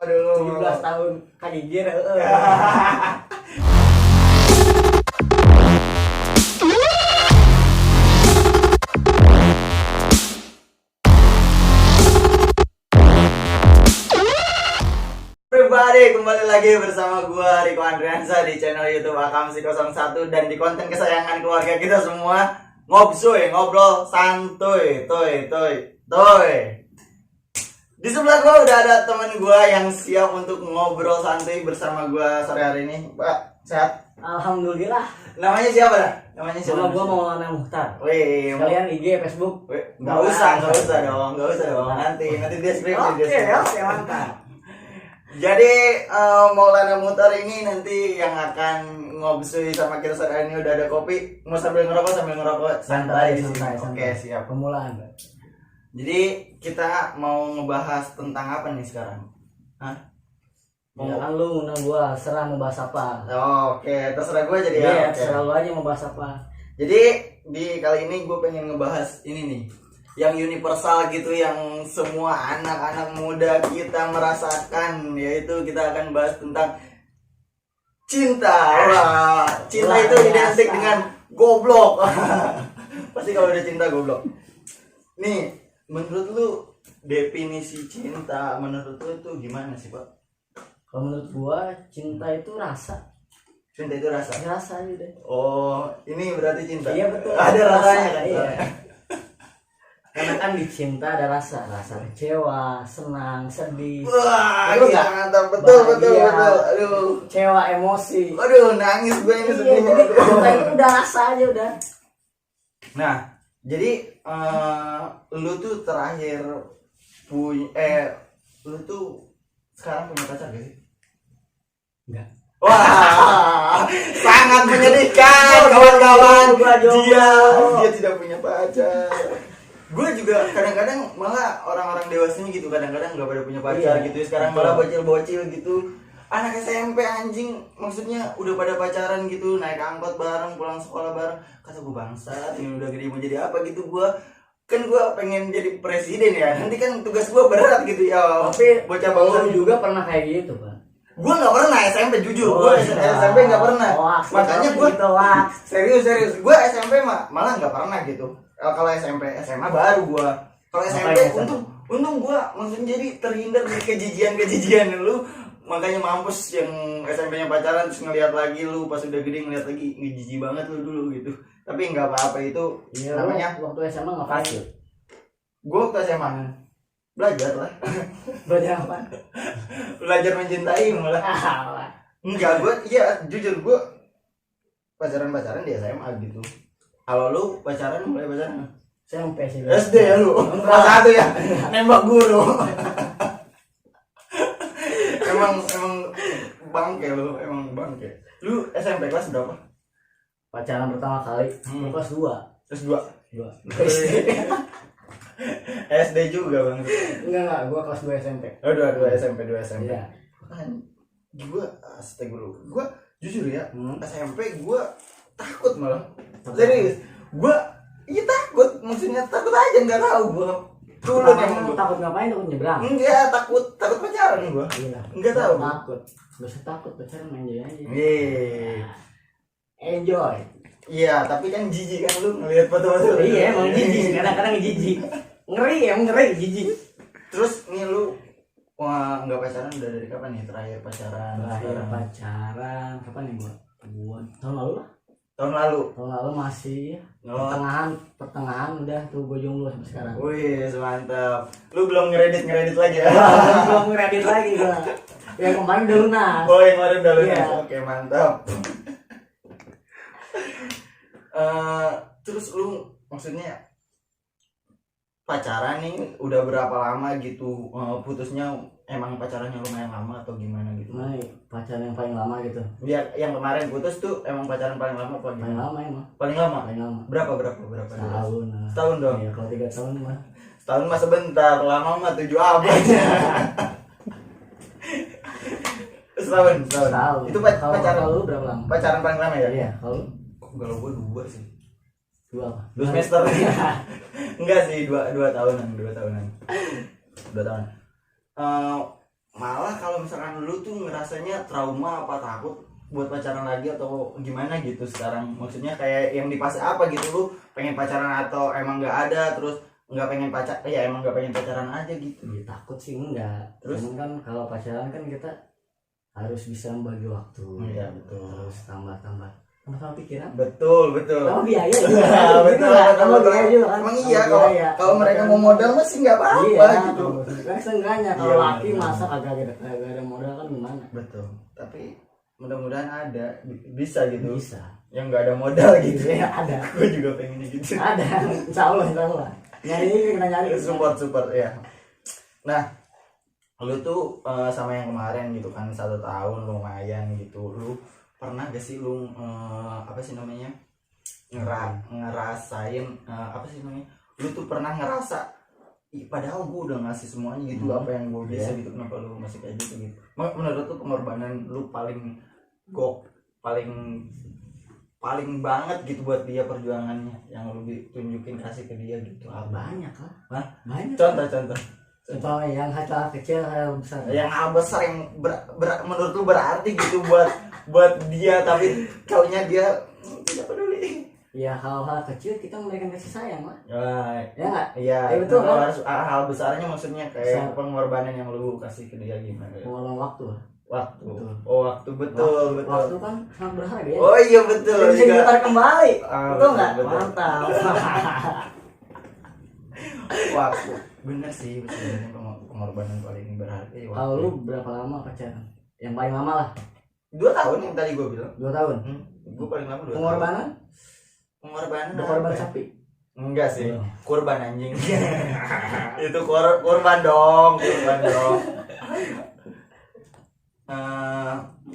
Aduh, 17 tahun kagigir. Everybody, kembali lagi bersama gua Riko Andriansa di channel YouTube Akamsi01 dan di konten kesayangan keluarga kita semua, ngobsoy, ngobrol santuy, toy. Di sebelah gua udah ada temen gua yang siap untuk ngobrol santuy bersama gua sore hari ini. Pak, sehat? Alhamdulillah. Namanya siapa dah? Namanya siapa? Nama gua Maulana Muhtar. Wih, Kalian IG, Facebook. nggak usah dong. Nanti deskripsi. Oke, mantap. Jadi Maulana Muhtar ini nanti yang akan ngobsui sama kita saat ini. Udah ada kopi, mau sambil ngerokok santai di sini. Oke, siap. Pemulaan. Jadi kita mau ngebahas tentang apa nih sekarang? Hah? Ya kan lu undang gua, serah mau bahas apa. Oke, terserah gue jadi Iya, Oke. serah lu aja mau bahas apa. Jadi di kali ini gue pengen ngebahas ini nih, yang universal gitu, yang semua anak-anak muda kita merasakan, yaitu kita akan bahas tentang cinta. Wah, cinta itu identik dengan goblok. Pasti kalau udah cinta goblok. Nih, menurut lu definisi cinta menurut lu itu gimana sih, Pak? Kalau menurut gua, cinta itu rasa. Cinta itu rasa. Rasa aja deh. Oh, ini berarti cinta. Iya betul. Ada rasanya kan? Iya. Karena kan di cinta ada rasa kecewa, senang, sedih. Wah, Betul iya, nggak? mantap, betul. Bahagia. Aduh, Kecewa, emosi. nangis gue ini Iya, sedih. jadi cinta itu udah rasa aja udah. Nah, jadi lu tuh terakhir lu tuh sekarang punya pacar gak sih? Enggak. Wah, sangat menyedihkan kawan-kawan. Dia tidak punya pacar. Gue juga kadang-kadang malah orang-orang dewasanya gitu, kadang-kadang nggak pada punya pacar Iya, gitu. Sekarang betul. malah bocil-bocil gitu. Anak SMP anjing, maksudnya udah pada pacaran gitu, naik angkot bareng, pulang sekolah bareng. Kata gue, bangsat, ini udah gede mau jadi apa gitu. Gue pengen jadi presiden ya. Nanti kan tugas gue berat gitu ya. Tapi bocah bangsa lu juga pernah kayak gitu, Pak. Gue nggak pernah SMP, jujur. Oh, Gue iya. SMP nggak pernah. Makanya gue gitu, wah. serius. Gue SMP malah nggak pernah gitu. Kalau SMP, SMA baru gue. Kalau SMP untung gue maksudnya jadi terhindar dari kejijian lu. Makanya mampus yang SMP-nya pacaran terus ngeliat lagi lu pas udah gede ngeliat lagi ngejijik banget lu dulu gitu. Tapi nggak apa-apa itu. Iya, namanya waktu SMA ngapain tuh? gue waktu SMA belajar lah. Belajar apa? Belajar mencintai malah. Enggak, jujur gue pacaran di SMA gitu. Kalau lu pacaran mulai pacaran SMP sih. SD ya lu? Kelas 1 ya? Nembak guru. emang bangke lu, emang bangke. Lu SMP kelas berapa? Pacaran pertama kali kelas 2. Kelas 2. 2. SD juga bang. Enggak, gua kelas 2 SMP. Oh, 2 SMP. Iya. Kan gue gue jujur ya, SMP gue takut malah. Serius. Gue takut, maksudnya takut aja, nggak tahu gue. Culun emang gue. Takut ngapain? Takut nyebrang. Enggak, takut pacaran gue. Iya. Enggak tahu. Takut. Gak usah takut, pacaran enjoy aja. Enjoy. Iya, tapi kan jijik kan lu ngelihat foto-foto. Iya, emang jijik. Kadang-kadang jijik. Ngeri, jijik. Terus nih lu nggak pacaran udah dari kapan nih terakhir pacaran? Pacaran kapan nih gua? Tahun lalu lah. Tahun lalu masih Oh. pertengahan udah tuh gua jomblo sampai sekarang. Wih, mantap. Lu belum ngeredit lagi ya? Belum ngeredit lagi gua. Yang kemarin udah lunas. Oh, yang kemarin udah lunas. Iya. Oke, mantap. Terus lu maksudnya pacaran nih udah berapa lama gitu? Putusnya emang pacarannya lumayan lama atau gimana gitu? Nah, pacaran yang paling lama gitu. Ya, yang kemarin putus tuh emang pacaran paling lama apa Paling gimana? lama emang. Paling lama? Paling lama. Berapa? Setahun. Nah. Setahun dong. Iya, kalau 3 tahun mah. Setahun mah sebentar, lama mah 7 abad. Setahun. Itu pacaran. Kalau lu berapa lama? Pacaran paling lama ya? Iya, kalau Kalau gue 2 sih. 2 apa? 2 semester. Enggak sih, 2 tahunan. 2 tahun. malah kalau misalkan lu tuh ngerasanya trauma apa takut buat pacaran lagi atau gimana gitu sekarang, maksudnya kayak yang di fase apa gitu, lu pengen pacaran atau emang nggak ada, terus nggak pengen emang nggak pengen pacaran aja gitu. Ya, takut sih enggak, Terus? cuman kan kalau pacaran kan kita harus bisa membagi waktu. Iya, betul. Terus tambah pikiran, Betul tambah biaya juga Nah, gitu betul, lah, betul, tambah betul. biaya juga kan. Emang Tambah iya biaya. kalau mereka mau modal masih nggak apa-apa iya, gitu. kan seenggaknya Iya, kalau laki benar. masa kagak ada modal kan gimana. Betul, tapi mudah-mudahan ada bisa gitu Bisa. yang nggak ada modal gitu. Iya, ada. Gue juga pengennya gitu. Ada, insya Allah nyari kita nyari Support ya. Nah, lu tuh sama yang kemarin gitu kan 1 tahun lumayan gitu, lu pernah gak sih lu apa sih namanya ngerasain apa sih namanya, lu tuh pernah ngerasa "Ih, padahal gue udah ngasih semuanya gitu, apa yang gue bisa gitu, kenapa lu masih kayak gitu gitu." Menurut lu pengorbanan lu paling paling banget gitu buat dia, perjuangannya yang lu tunjukin kasih ke dia gitu apa? banyak lah. Hah? Banyak. Contoh yang hal kecil, hal besar. yang hal besar yang menurut lu berarti gitu buat dia, tapi kaunya dia tidak peduli. Ya hal-hal kecil kita memberikan kasih sayang lah. Ya nggak? iya, Ya, betul, kalau kan? harus hal besarnya maksudnya kayak Besar. pengorbanan yang lu kasih ke dia gimana ya? Pengorbanan waktu lah. Waktu. Betul. Oh, waktu betul. Waktu kan sangat berharga ya. Oh iya betul. Bisa juga. diputar kembali. Ah, Betul nggak? betul. Mantap. Waktu. Bener sih sebenarnya pengorbanan paling berharga ya, waktu. Kalau lu berapa lama pacaran? Yang paling lama lah. 2 tahun yang tadi gue bilang. 2 tahun. Gue paling lama 2 tahun. Pengorbanan? Pengorbanan. Udah korban apa ya? sapi. Enggak sih, Oh. kurban anjing. Itu kurban dong.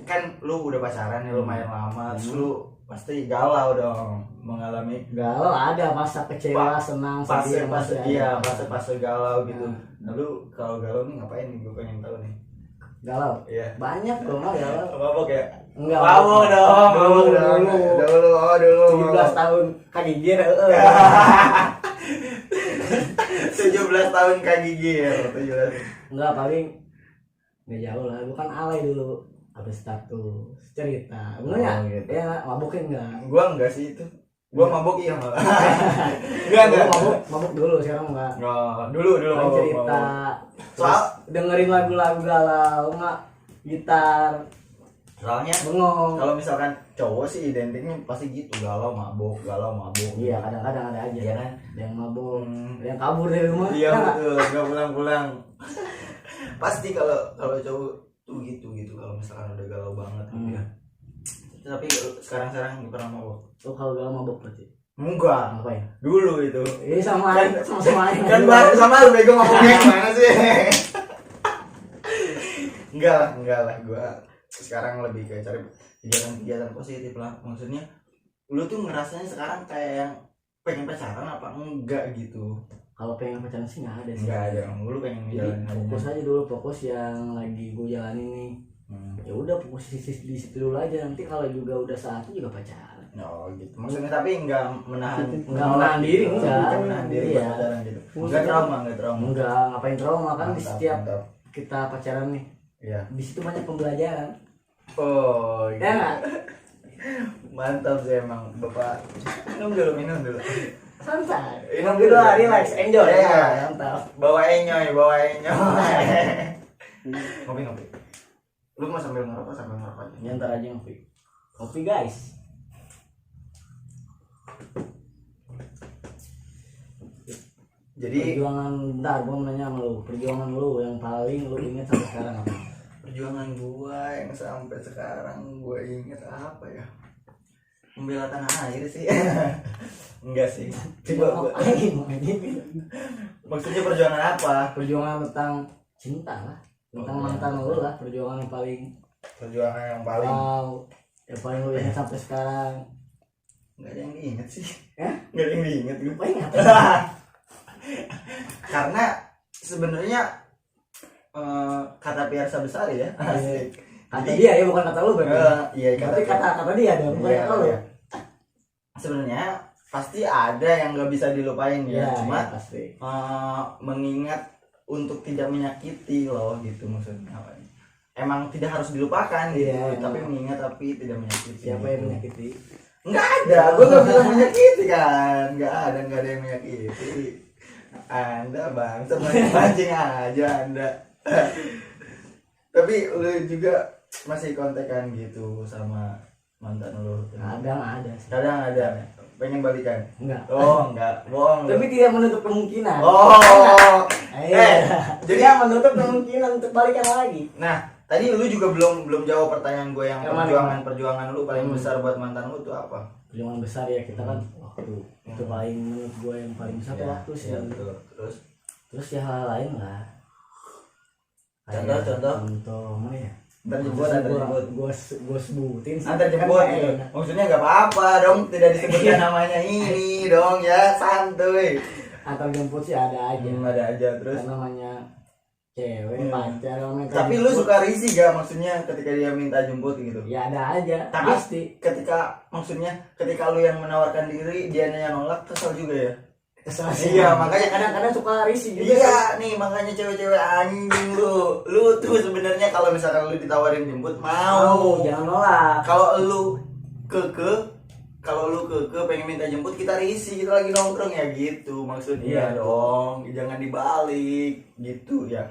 Kan lu udah pacaran ya lumayan lama, terus lu pasti galau dong, mengalami Galau ada masa kecewa, senang, sedih, fase ada. iya fase galau gitu. Nah lu kalau galau nih ngapain nih, gue pengen tahu nih. Galau. Iya. Banyak tuh mah galau. Mabok ya? Enggak. Mabok dong, mabok dong. Dulu. Dulu. 17 tahun kagigir. 17 tahun kagigir, 17. Enggak, paling nggak jauh lah, bukan alay dulu habis status cerita bener nggak? gitu. Ya mabuknya enggak. Gua enggak sih itu, gua mabok iya malah. enggak Mabuk dulu, sekarang enggak. Dulu Paling mabok, cerita mabok. terus dengerin lagu-lagu galau nggak, gitar Soalnya bengong. kalau misalkan cowok sih identiknya pasti gitu, galau mabok. Iya, kadang-kadang ada aja Iya kan? ada yang mabuk, Hmm. ada yang kabur dari rumah. Iya ya nggak? betul, nggak pulang-pulang. Pasti kalau cowok tuh gitu kalau misalkan udah galau banget gitu ya. Tapi sekarang pernah mabok? Oh, kalau galau mabuk berarti Enggak, ngapain? dulu itu. Ini sama aja. Kan baru sama lu bego ngomongnya gimana sih? Enggak lah, gua sekarang lebih kayak cari kegiatan positif lah. Maksudnya lu tuh ngerasanya sekarang kayak yang pengen pacaran apa enggak gitu? Kalau pengen pacaran sih nggak ada sih. Enggak ada, lu pengen Jadi ngejalanin fokus aja dulu, fokus yang lagi gue jalanin nih. Ya udah fokus di situ dulu aja, nanti kalau juga udah saatnya juga pacaran. Oh gitu. Maksudnya tapi enggak menahan diri, enggak. Bukan menahan diri buat Iya. pacaran gitu. Enggak trauma. Enggak, ngapain trauma kan di Mantap, setiap mantap. kita pacaran nih. Iya. Di situ banyak pembelajaran. Oh gitu. Ya nggak? Mantap sih emang Bapak. Minum dulu. Santai. Minum Ngopi dulu. dulu, relax, enjoy. Iya. Mantap. Bawa enyoy. Ngopi. Lu mau sambil ngerokok aja. Ya, ntar aja ngopi. Ngopi guys. Jadi Perjuangan, bentar gue mau nanya sama lu. Perjuangan lu yang paling lu inget sampai sekarang apa? perjuangan gua yang sampai sekarang gua inget apa ya? Membela tanah air sih. Enggak sih. Coba maksudnya perjuangan apa? Perjuangan tentang cinta lah, tentang mantan lu lah. Perjuangan yang paling Perjuangan yang paling wow, yang paling lu inget sampai sekarang. nggak ada yang diinget sih. Ya? Nggak ada yang diinget gue. Apa ingat? Karena sebenarnya kata Piarsa besar ya. Asik. Kata Jadi, dia ya, bukan kata lu berarti. iya Berarti kata dia dong, bukan Iya, kata lu. iya. Sebenarnya pasti ada yang nggak bisa dilupain ya. Iya, Cuma iya, pasti. mengingat untuk tidak menyakiti loh gitu maksudnya. Emang tidak harus dilupakan gitu, tapi mengingat tapi tidak menyakiti. Siapa yang menyakiti? Nggak ada, gue nggak bilang menyakiti kan, nggak ada yang menyakiti. Anda bang, mancing aja Anda. Tapi lu juga masih kontekan gitu sama mantan lu? Kadang ada. Pengen balikan? Enggak. Oh enggak, bohong. Tapi tidak menutup kemungkinan. Oh. Jadi tidak menutup kemungkinan untuk balikan lagi. Nah, tadi lu juga belum jawab pertanyaan gue yang perjuangan lu paling besar buat mantan lu tuh apa? Perjuangan besar ya kita kan waktu itu paling menurut gue yang paling besar tuh waktu sih. Terus ya hal lain lah. Contoh mana ya? Antar jemput. Gue sebutin sih. Antar jemput gitu. Maksudnya nggak apa-apa dong, tidak disebutkan namanya ini dong ya, santuy. Antar jemput sih ada aja. Ada aja terus. Karena namanya cewek pacar. Tapi lu suka risih gak maksudnya ketika dia minta jemput gitu? Ya ada aja. Tapi pasti. Ketika lu yang menawarkan diri dia yang nolak, kesel juga ya? Kesel sih. Iya, makanya kadang-kadang suka risih juga. Iya nih, makanya cewek-cewek anjing lu tuh sebenarnya kalau misalkan lu ditawarin jemput mau, jangan nolak. Kalau lu keke pengen minta jemput, kita risih, kita lagi nongkrong ya gitu maksudnya. Iya dong, jangan dibalik gitu ya.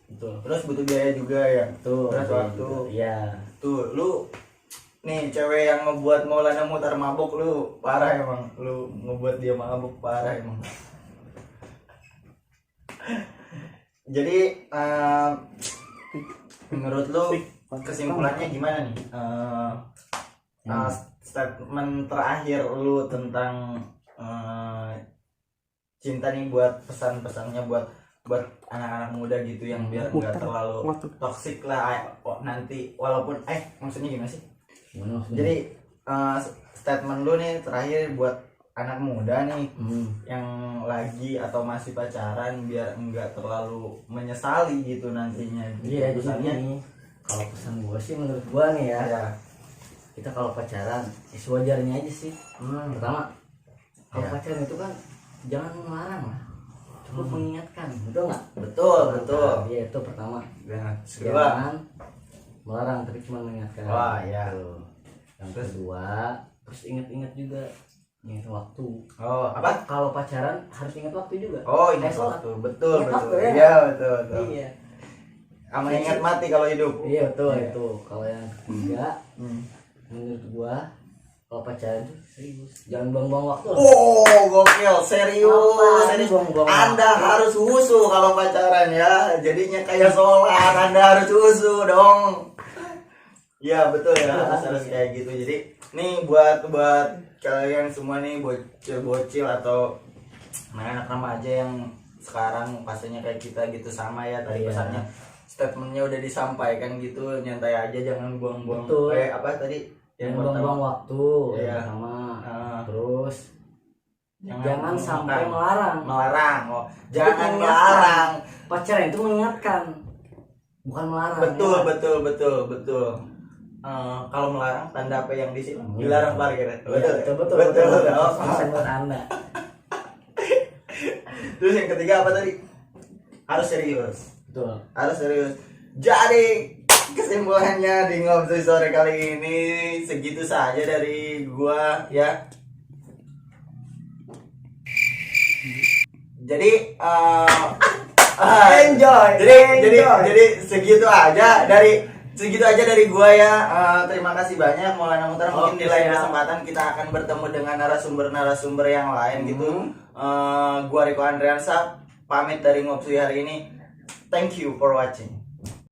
Betul. Terus butuh biaya juga ya. Betul. Terus waktu. Iya. Tuh lu nih cewek yang ngebuat Maulana Mutar mabuk, lu parah emang. Lu ngebuat dia mabuk parah emang. Jadi menurut lu kesimpulannya gimana nih? Statement terakhir lu tentang cinta nih, buat pesan-pesannya buat anak-anak muda gitu yang biar nggak terlalu toksik lah nanti, walaupun maksudnya gimana sih? Jadi statement lu nih terakhir buat anak muda nih yang lagi atau masih pacaran biar enggak terlalu menyesali gitu nantinya. Iya, jadi kalau pesan gue sih menurut gue nih ya, kita kalau pacaran sewajarnya aja sih. Pertama, kalau pacaran itu kan jangan melarang lah, cukup mengingatkan, betul nggak? Betul. Iya, itu pertama. Jangan melarang tapi cuma mengingatkan. Wah ya. Yang kedua, terus ingat-ingat juga, ingat waktu. Oh, apa? Kalau pacaran harus ingat waktu juga. Oh, ingat waktu. Betul. Ya? Iya, betul. Iya. Sama ingat mati kalau hidup. Iya, betul itu. Kalau yang ketiga, menurut gua kalau pacaran itu serius. Jangan buang-buang waktu. Oh, gokil, serius. Buang-buang Anda harus husu kalau pacaran ya. Jadinya kayak sholat, Anda harus husu dong. Iya betul ya, harus kayak gitu. Jadi nih buat kalian semua nih, bocil atau anak-anak remaja yang sekarang pastinya kayak kita gitu sama ya, tadi pesannya statementnya udah disampaikan gitu, nyantai aja, jangan buang-buang apa tadi yang buang-buang waktu sama terus jangan sampai melarang. Jangan melarang. Pacaran itu mengingatkan, bukan melarang. Betul. Kalau melarang tanda apa yang disilang? Dilarang parkir. Betul. Pesan buat Anda. Terus yang ketiga apa tadi? Harus serius. Betul. Harus serius. Jadi kesimpulannya di ngobrol sore kali ini segitu saja dari gua ya. Jadi enjoy. Jadi segitu aja dari gua ya. Terima kasih banyak Maulana Mutar. Mungkin di lain kesempatan kita akan bertemu dengan narasumber yang lain gitu. Gua Riko Andriansa pamit dari Ngopsui hari ini. Thank you for watching.